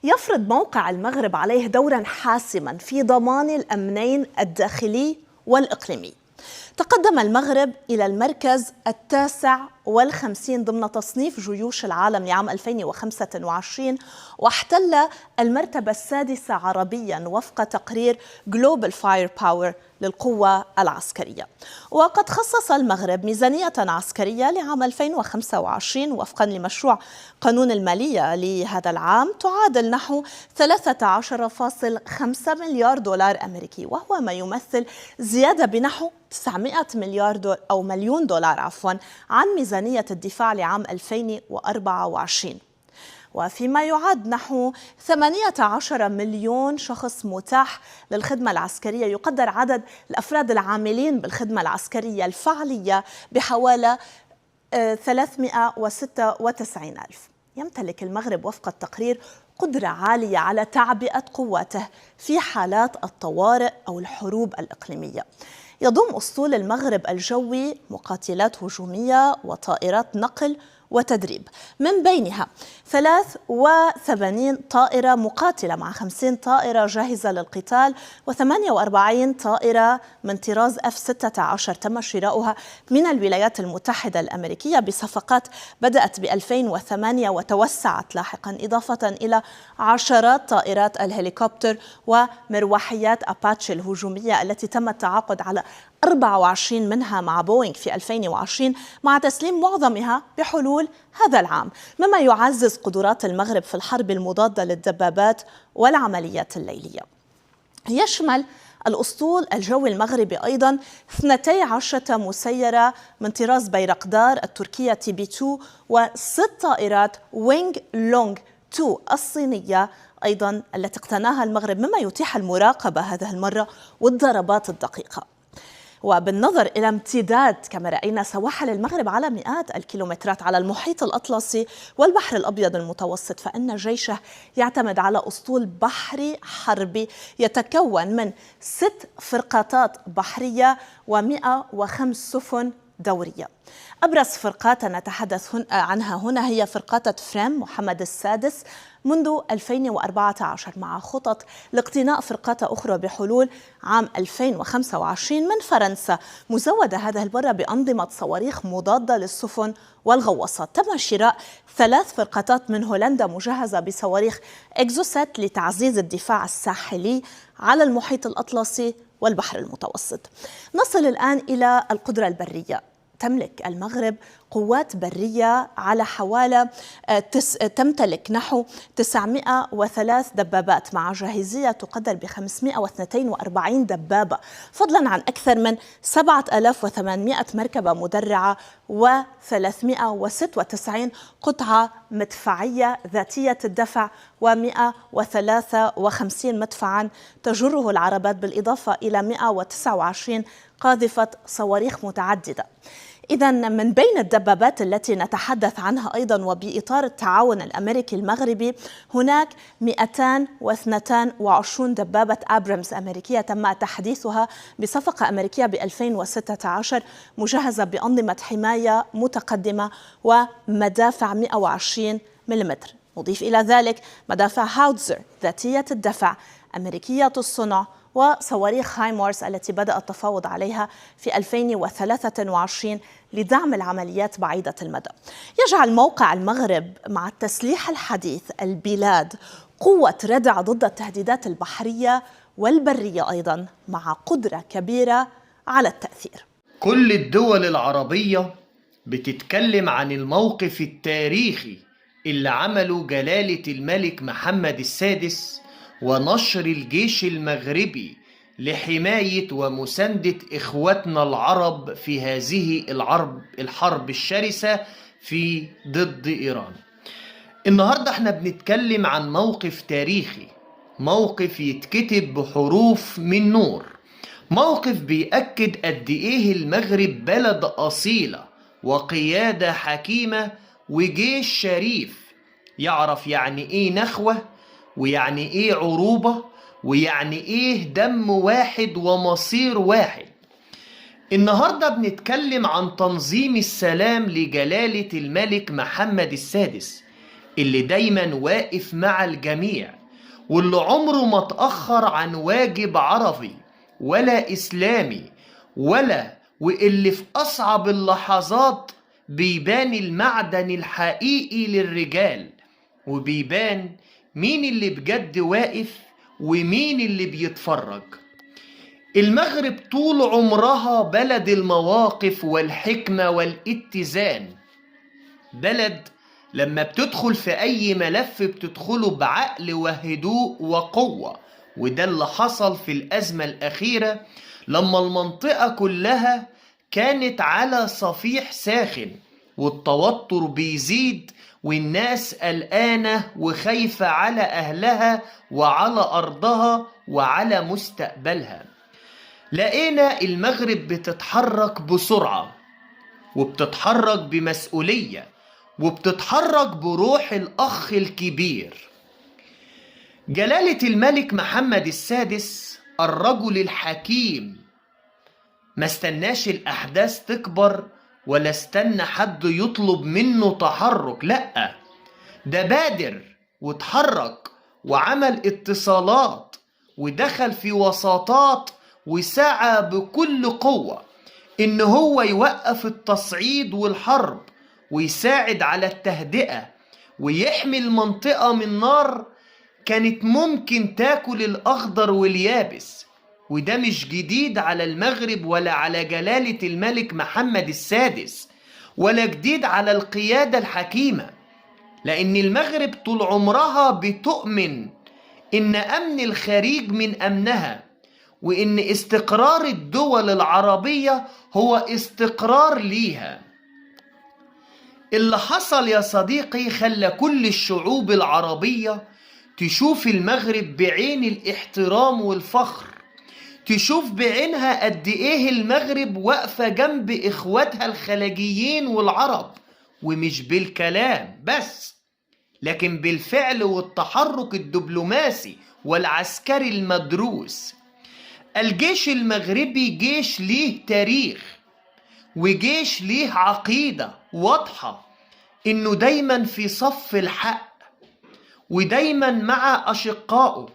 يفرض موقع المغرب عليه دورا حاسما في ضمان الأمنين الداخلي والإقليمي. تقدم المغرب إلى المركز 59 ضمن تصنيف جيوش العالم لعام 2025، واحتل المرتبة 6 عربيا وفق تقرير Global Firepower للقوة العسكرية. وقد خصص المغرب ميزانية عسكرية لعام 2025 وفقا لمشروع قانون المالية لهذا العام تعادل نحو 13.5 مليار دولار أمريكي، وهو ما يمثل زيادة بنحو 900 مليون دولار عن ميزانية الدفاع لعام 2024، وفيما يعد نحو 18 مليون شخص متاح للخدمة العسكرية. يقدر عدد الأفراد العاملين بالخدمة العسكرية الفعلية بحوالي 396 ألف. يمتلك المغرب وفق التقرير قدرة عالية على تعبئة قواته في حالات الطوارئ أو الحروب الإقليمية. يضم أسطول المغرب الجوي مقاتلات هجومية وطائرات نقل وتدريب، من بينها 83 طائرة مقاتلة مع 50 طائرة جاهزة للقتال و48 طائرة من طراز F-16 تم شراؤها من الولايات المتحدة الأمريكية بصفقات بدأت ب2008 وتوسعت لاحقا، إضافة إلى عشرات طائرات الهليكوبتر ومروحيات أباتشي الهجومية التي تم التعاقد على 24 منها مع بوينغ في 2020 مع تسليم معظمها بحلول هذا العام، مما يعزز قدرات المغرب في الحرب المضادة للدبابات والعمليات الليلية. يشمل الأسطول الجوي المغربي أيضا 12 مسيرة من طراز بيرقدار التركية TB2 و6 طائرات وينغ لونغ 2 الصينية أيضا التي اقتناها المغرب، مما يتيح المراقبة هذه المرة والضربات الدقيقة. وبالنظر إلى امتداد كما رأينا سواحل المغرب على مئات الكيلومترات على المحيط الأطلسي والبحر الأبيض المتوسط، فإن جيشه يعتمد على أسطول بحري حربي يتكون من 6 فرقاطات بحرية و105 سفن دورية. أبرز فرقات نتحدث عنها هنا هي فرقاطة فريم محمد السادس منذ 2014 مع خطط لاقتناء فرقاطة أخرى بحلول عام 2025 من فرنسا، مزودة هذه المرة بأنظمة صواريخ مضادة للسفن والغواصات. تم شراء 3 فرقاطات من هولندا مجهزة بصواريخ إكزوسات لتعزيز الدفاع الساحلي على المحيط الأطلسي والبحر المتوسط. نصل الآن إلى القدرة البرية. تملك المغرب قوات برية على حوالي تمتلك نحو 903 دبابات مع جاهزية تقدر ب 542 دبابة، فضلا عن أكثر من 7800 مركبة مدرعة و396 قطعة مدفعية ذاتية الدفع و153 مدفعا تجره العربات، بالإضافة إلى 129 قاذفة صواريخ متعددة. إذن من بين الدبابات التي نتحدث عنها أيضا وبإطار التعاون الأمريكي المغربي هناك 222 دبابة أبرامز أمريكية تم تحديثها بصفقة أمريكية ب2016 مجهزة بأنظمة حماية متقدمة ومدافع 120 ملم. نضيف إلى ذلك مدافع هاوتزر ذاتية الدفع أمريكية الصنع وصواريخ هايمارس التي بدأ التفاوض عليها في 2023 لدعم العمليات بعيدة المدى. يجعل موقع المغرب مع التسليح الحديث البلاد قوة ردع ضد التهديدات البحرية والبرية أيضا، مع قدرة كبيرة على التأثير. كل الدول العربية بتتكلم عن الموقف التاريخي اللي عمله جلالة الملك محمد السادس ونشر الجيش المغربي لحماية ومساندة إخواتنا العرب في هذه الحرب الشرسة ضد إيران. النهاردة احنا بنتكلم عن موقف تاريخي، موقف يتكتب بحروف من نور، موقف بيأكد قد إيه المغرب بلد أصيلة وقيادة حكيمة وجيش شريف يعرف يعني إيه نخوة ويعني ايه عروبة ويعني ايه دم واحد ومصير واحد. النهاردة بنتكلم عن تنظيم السلام لجلالة الملك محمد السادس اللي دايما واقف مع الجميع واللي عمره ما اتأخر عن واجب عربي ولا إسلامي واللي في أصعب اللحظات بيبان المعدن الحقيقي للرجال، وبيبان مين اللي بجد واقف ومين اللي بيتفرج. المغرب طول عمرها بلد المواقف والحكمة والاتزان، بلد لما بتدخل في أي ملف بتدخله بعقل وهدوء وقوة. وده اللي حصل في الأزمة الأخيرة لما المنطقة كلها كانت على صفيح ساخن والتوتر بيزيد والناس قلقانة وخايفة على أهلها وعلى أرضها وعلى مستقبلها. لقينا المغرب بتتحرك بسرعة وبتتحرك بمسؤولية وبتتحرك بروح الأخ الكبير. جلالة الملك محمد السادس الرجل الحكيم ما استناش الأحداث تكبر ولا استنى حد يطلب منه تحرك، لأ، ده بادر وتحرك وعمل اتصالات ودخل في وساطات وسعى بكل قوة إن هو يوقف التصعيد والحرب ويساعد على التهدئة ويحمي المنطقة من نار كانت ممكن تاكل الأخضر واليابس. وده مش جديد على المغرب ولا على جلالة الملك محمد السادس ولا جديد على القيادة الحكيمة، لأن المغرب طول عمرها بتؤمن إن أمن الخليج من أمنها، وإن استقرار الدول العربية هو استقرار ليها. اللي حصل يا صديقي خلى كل الشعوب العربية تشوف المغرب بعين الاحترام والفخر، تشوف بعينها قد ايه المغرب واقفة جنب اخواتها الخليجيين والعرب، ومش بالكلام بس لكن بالفعل والتحرك الدبلوماسي والعسكري المدروس. الجيش المغربي جيش ليه تاريخ وجيش ليه عقيدة واضحة انه دايما في صف الحق ودايما مع أشقائه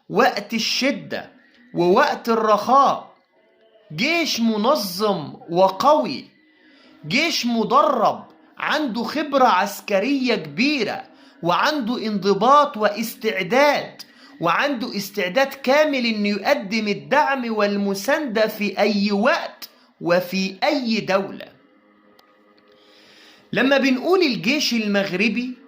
وقت الشدة ووقت الرخاء. جيش منظم وقوي، جيش مدرب عنده خبرة عسكرية كبيرة وعنده انضباط واستعداد وعنده استعداد كامل انه يقدم الدعم والمساندة في اي وقت وفي اي دولة. لما بنقول الجيش المغربي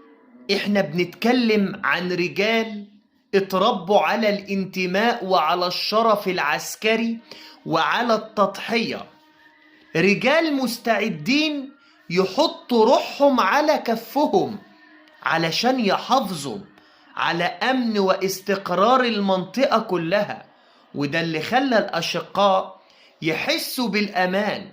احنا بنتكلم عن رجال اتربوا على الانتماء وعلى الشرف العسكري وعلى التضحية، رجال مستعدين يحطوا روحهم على كفهم علشان يحافظوا على أمن واستقرار المنطقة كلها. وده اللي خلى الأشقاء يحسوا بالأمان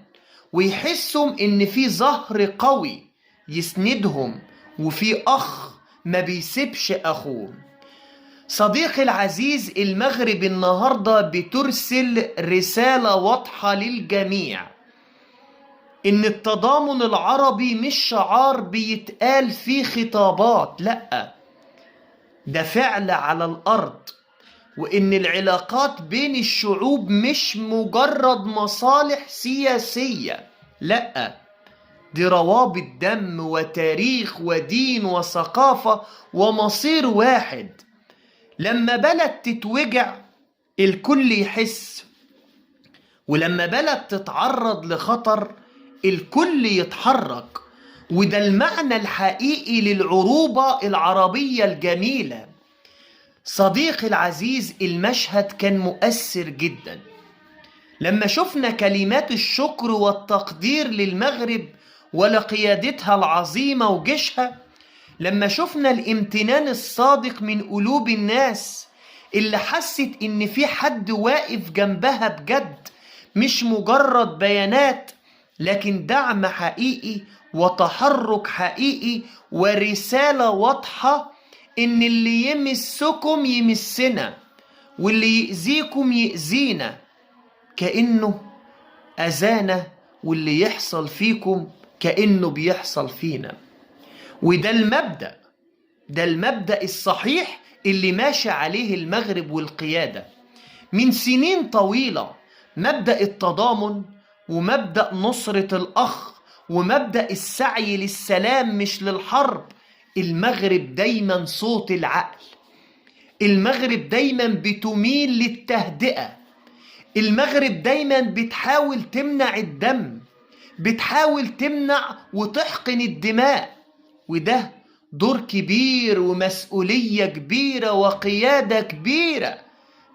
ويحسوا إن في ظهر قوي يسندهم وفي أخ ما بيسيبش أخوه. صديقي العزيز، المغرب النهاردة بترسل رسالة واضحة للجميع إن التضامن العربي مش شعار بيتقال فيه خطابات، لأ، ده فعل على الأرض، وإن العلاقات بين الشعوب مش مجرد مصالح سياسية، لأ، دي روابط دم وتاريخ ودين وثقافة ومصير واحد. لما بلد تتوجع الكل يحس، ولما بلد تتعرض لخطر الكل يتحرك. وده المعنى الحقيقي للعروبة العربية الجميلة. صديقي العزيز، المشهد كان مؤثر جدا لما شفنا كلمات الشكر والتقدير للمغرب ولقيادتها العظيمة وجيشها، لما شفنا الامتنان الصادق من قلوب الناس اللي حست إن في حد واقف جنبها بجد، مش مجرد بيانات لكن دعم حقيقي وتحرك حقيقي ورسالة واضحة إن اللي يمسكم يمسنا واللي يأذيكم يأذينا كأنه أذانا، واللي يحصل فيكم كأنه بيحصل فينا. وده المبدأ، ده المبدأ الصحيح اللي ماشي عليه المغرب والقيادة من سنين طويلة، مبدأ التضامن ومبدأ نصرة الأخ ومبدأ السعي للسلام مش للحرب. المغرب دايما صوت العقل، المغرب دايما بتميل للتهدئة، المغرب دايما بتحاول تمنع الدم، بتحاول تمنع وتحقن الدماء. وده دور كبير ومسؤولية كبيرة وقيادة كبيرة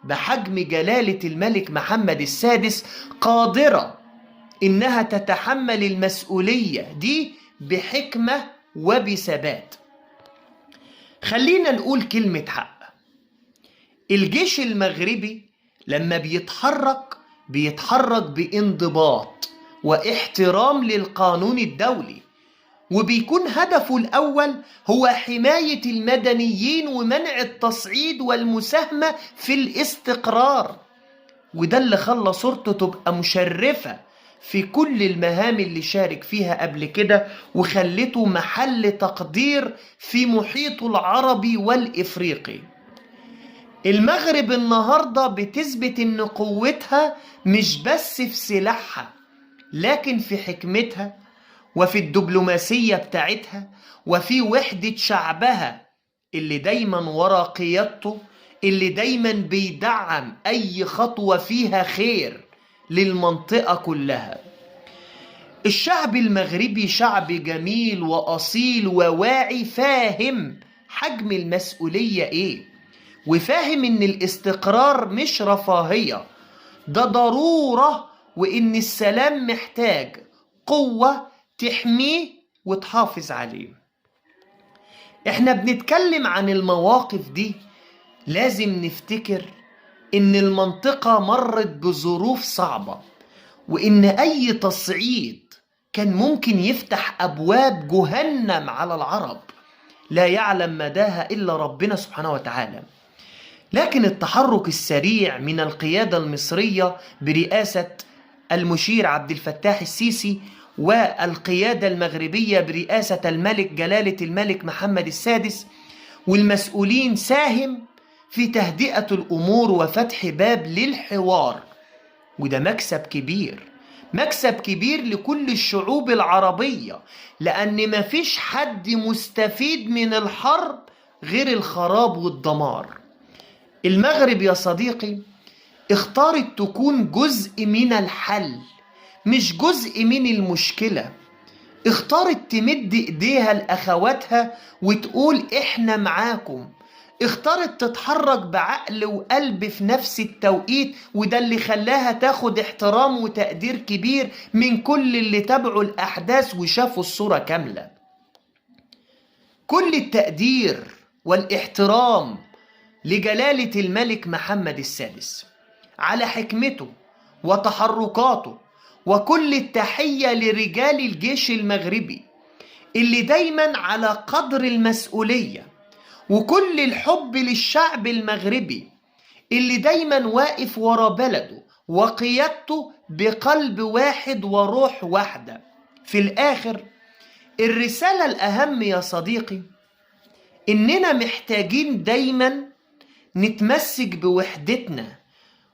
بحجم جلالة الملك محمد السادس قادرة إنها تتحمل المسؤولية دي بحكمة وبثبات. خلينا نقول كلمة حق. الجيش المغربي لما بيتحرك بانضباط واحترام للقانون الدولي، وبيكون هدفه الأول هو حماية المدنيين ومنع التصعيد والمساهمة في الاستقرار. وده اللي خلى صورته تبقى مشرفة في كل المهام اللي شارك فيها قبل كده، وخلته محل تقدير في محيطه العربي والإفريقي. المغرب النهاردة بتثبت إن قوتها مش بس في سلاحها، لكن في حكمتها وفي الدبلوماسية بتاعتها وفي وحدة شعبها اللي دايما ورا قيادته، اللي دايما بيدعم أي خطوة فيها خير للمنطقة كلها. الشعب المغربي شعب جميل وأصيل وواعي، فاهم حجم المسؤولية إيه، وفاهم إن الاستقرار مش رفاهية، ده ضرورة، وإن السلام محتاج قوة تحميه وتحافظ عليه. إحنا بنتكلم عن المواقف دي، لازم نفتكر إن المنطقة مرت بظروف صعبة، وإن أي تصعيد كان ممكن يفتح أبواب جهنم على العرب لا يعلم مداها إلا ربنا سبحانه وتعالى. لكن التحرك السريع من القيادة المصرية برئاسة المشير عبد الفتاح السيسي والقيادة المغربية برئاسة الملك جلالة الملك محمد السادس والمسؤولين ساهم في تهدئة الأمور وفتح باب للحوار. وده مكسب كبير، مكسب كبير لكل الشعوب العربية، لأن مفيش حد مستفيد من الحرب غير الخراب والدمار. المغرب يا صديقي اختارت تكون جزء من الحل مش جزء من المشكلة، اختارت تمد ايديها لأخواتها وتقول احنا معاكم، اختارت تتحرك بعقل وقلب في نفس التوقيت، وده اللي خلاها تاخد احترام وتقدير كبير من كل اللي تابعوا الأحداث وشافوا الصورة كاملة. كل التقدير والاحترام لجلالة الملك محمد السادس على حكمته وتحركاته، وكل التحية لرجال الجيش المغربي اللي دايما على قدر المسؤولية، وكل الحب للشعب المغربي اللي دايما واقف ورا بلده وقيادته بقلب واحد وروح واحدة. في الآخر الرسالة الأهم يا صديقي إننا محتاجين دايما نتمسك بوحدتنا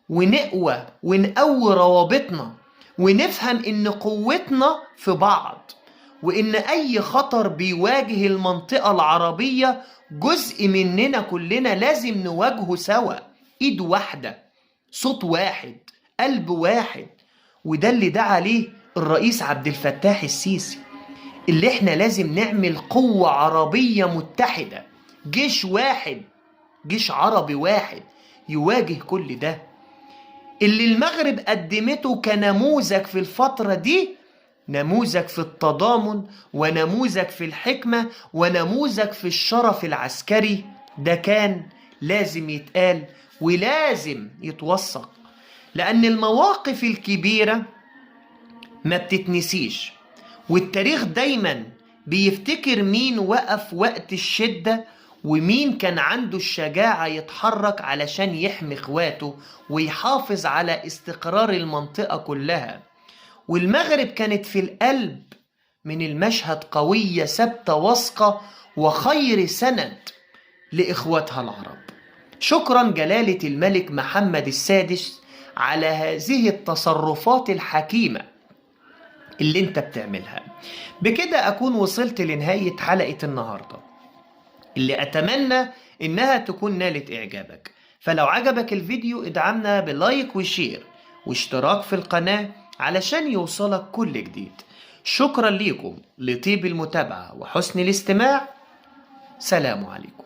ونقوى ونقوي روابطنا، ونفهم إن قوتنا في بعض، وإن أي خطر بيواجه المنطقة العربية جزء مننا كلنا لازم نواجهه سوا، إيد واحدة، صوت واحد، قلب واحد. وده اللي دعا عليه الرئيس عبد الفتاح السيسي، اللي احنا لازم نعمل قوة عربية متحدة، جيش واحد، جيش عربي واحد يواجه كل ده. اللي المغرب قدمته كنموذج في الفترة دي، نموذج في التضامن ونموذج في الحكمة ونموذج في الشرف العسكري، ده كان لازم يتقال ولازم يتوثق، لأن المواقف الكبيرة ما بتتنسيش، والتاريخ دايما بيفتكر مين وقف وقت الشدة ومين كان عنده الشجاعة يتحرك علشان يحمي اخواته ويحافظ على استقرار المنطقة كلها. والمغرب كانت في القلب من المشهد قوية ثابتة واثقة وخير سند لإخوتها العرب. شكرا جلالة الملك محمد السادس على هذه التصرفات الحكيمة اللي انت بتعملها. بكده أكون وصلت لنهاية حلقة النهاردة اللي أتمنى إنها تكون نالت إعجابك. فلو عجبك الفيديو ادعمنا بلايك وشير واشتراك في القناة علشان يوصلك كل جديد. شكرا ليكم لطيب المتابعة وحسن الاستماع. سلام عليكم.